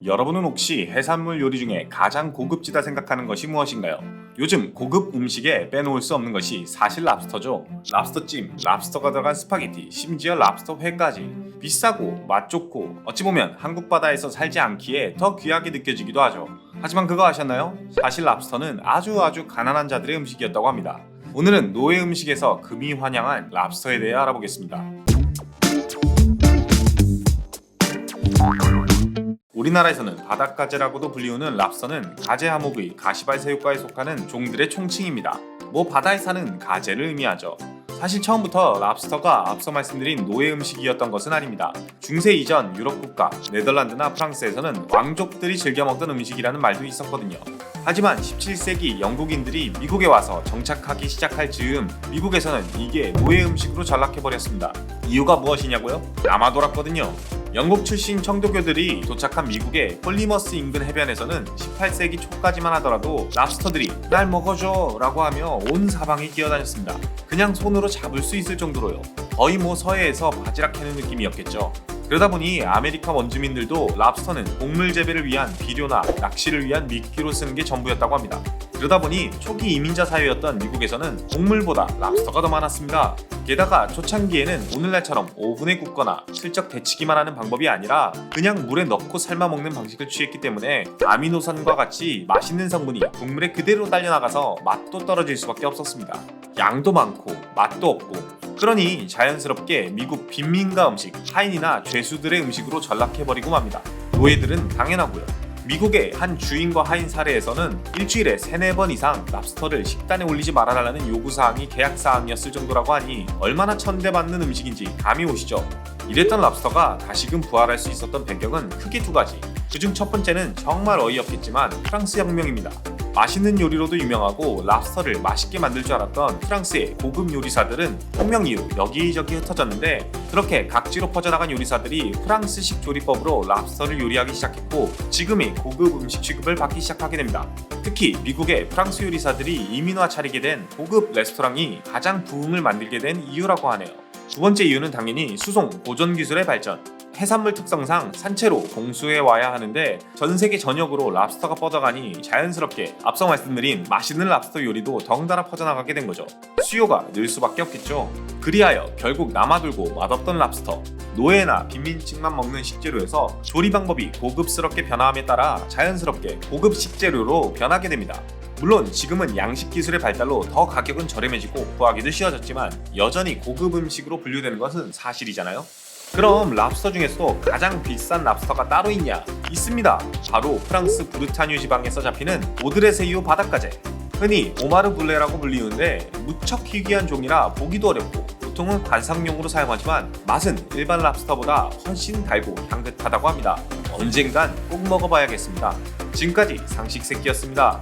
여러분은 혹시 해산물 요리 중에 가장 고급지다 생각하는 것이 무엇인가요? 요즘 고급 음식에 빼놓을 수 없는 것이 사실 랍스터죠. 랍스터찜, 랍스터가 들어간 스파게티, 심지어 랍스터 회까지. 비싸고 맛 좋고 어찌 보면 한국 바다에서 살지 않기에 더 귀하게 느껴지기도 하죠. 하지만 그거 아셨나요? 사실 랍스터는 아주 가난한 자들의 음식이었다고 합니다. 오늘은 노예 음식에서 금이 환영한 랍스터에 대해 알아보겠습니다. 우리나라에서는 바닷가재라고도 불리우는 랍스터는 가재 하목의 가시발 새우과에 속하는 종들의 총칭입니다. 바다에 사는 가재를 의미하죠. 사실 처음부터 랍스터가 앞서 말씀드린 노예 음식이었던 것은 아닙니다. 중세 이전 유럽 국가, 네덜란드나 프랑스에서는 왕족들이 즐겨 먹던 음식이라는 말도 있었거든요. 하지만 17세기 영국인들이 미국에 와서 정착하기 시작할 즈음 미국에서는 이게 노예 음식으로 전락해버렸습니다. 이유가 무엇이냐고요? 아마 돌았거든요. 영국 출신 청도교들이 도착한 미국의 폴리머스 인근 해변에서는 18세기 초까지만 하더라도 랍스터들이 날 먹어줘 라고 하며 온 사방에 기어다녔습니다. 그냥 손으로 잡을 수 있을 정도로요. 거의 서해에서 바지락 캐는 느낌이었겠죠. 그러다 보니 아메리카 원주민들도 랍스터는 곡물 재배를 위한 비료나 낚시를 위한 미끼로 쓰는 게 전부였다고 합니다. 그러다 보니 초기 이민자 사회였던 미국에서는 곡물보다 랍스터가 더 많았습니다. 게다가 초창기에는 오늘날처럼 오븐에 굽거나 슬쩍 데치기만 하는 방법이 아니라 그냥 물에 넣고 삶아 먹는 방식을 취했기 때문에 아미노산과 같이 맛있는 성분이 국물에 그대로 딸려나가서 맛도 떨어질 수밖에 없었습니다. 양도 많고 맛도 없고 그러니 자연스럽게 미국 빈민가 음식, 하인이나 죄수들의 음식으로 전락해버리고 맙니다. 노예들은 당연하고요. 미국의 한 주인과 하인 사례에서는 일주일에 3-4번 이상 랍스터를 식단에 올리지 말아달라는 요구사항이 계약사항이었을 정도라고 하니 얼마나 천대받는 음식인지 감이 오시죠? 이랬던 랍스터가 다시금 부활할 수 있었던 배경은 크게 2가지. 그중 첫 번째는 정말 어이없겠지만 프랑스 혁명입니다. 맛있는 요리로도 유명하고 랍스터를 맛있게 만들 줄 알았던 프랑스의 고급 요리사들은 혁명 이후 여기저기 흩어졌는데 그렇게 각지로 퍼져나간 요리사들이 프랑스식 조리법으로 랍스터를 요리하기 시작했고 지금의 고급 음식 취급을 받기 시작하게 됩니다. 특히 미국의 프랑스 요리사들이 이민화 차리게 된 고급 레스토랑이 가장 부흥을 만들게 된 이유라고 하네요. 두 번째 이유는 당연히 수송, 보존 기술의 발전. 해산물 특성상 산채로 공수해 와야 하는데 전 세계 전역으로 랍스터가 뻗어가니 자연스럽게 앞서 말씀드린 맛있는 랍스터 요리도 덩달아 퍼져나가게 된 거죠. 수요가 늘 수밖에 없겠죠. 그리하여 결국 남아돌고 맛없던 랍스터, 노예나 빈민층만 먹는 식재료에서 조리 방법이 고급스럽게 변화함에 따라 자연스럽게 고급 식재료로 변하게 됩니다. 물론 지금은 양식 기술의 발달로 더 가격은 저렴해지고 구하기도 쉬워졌지만 여전히 고급 음식으로 분류되는 것은 사실이잖아요. 그럼 랍스터 중에서도 가장 비싼 랍스터가 따로 있냐? 있습니다. 바로 프랑스 브르타뉴 지방에서 잡히는 오드레세이오 바닷가재. 흔히 오마르 블레라고 불리는데 무척 희귀한 종이라 보기도 어렵고 보통은 관상용으로 사용하지만 맛은 일반 랍스터보다 훨씬 달고 향긋하다고 합니다. 언젠간 꼭 먹어봐야겠습니다. 지금까지 상식새끼였습니다.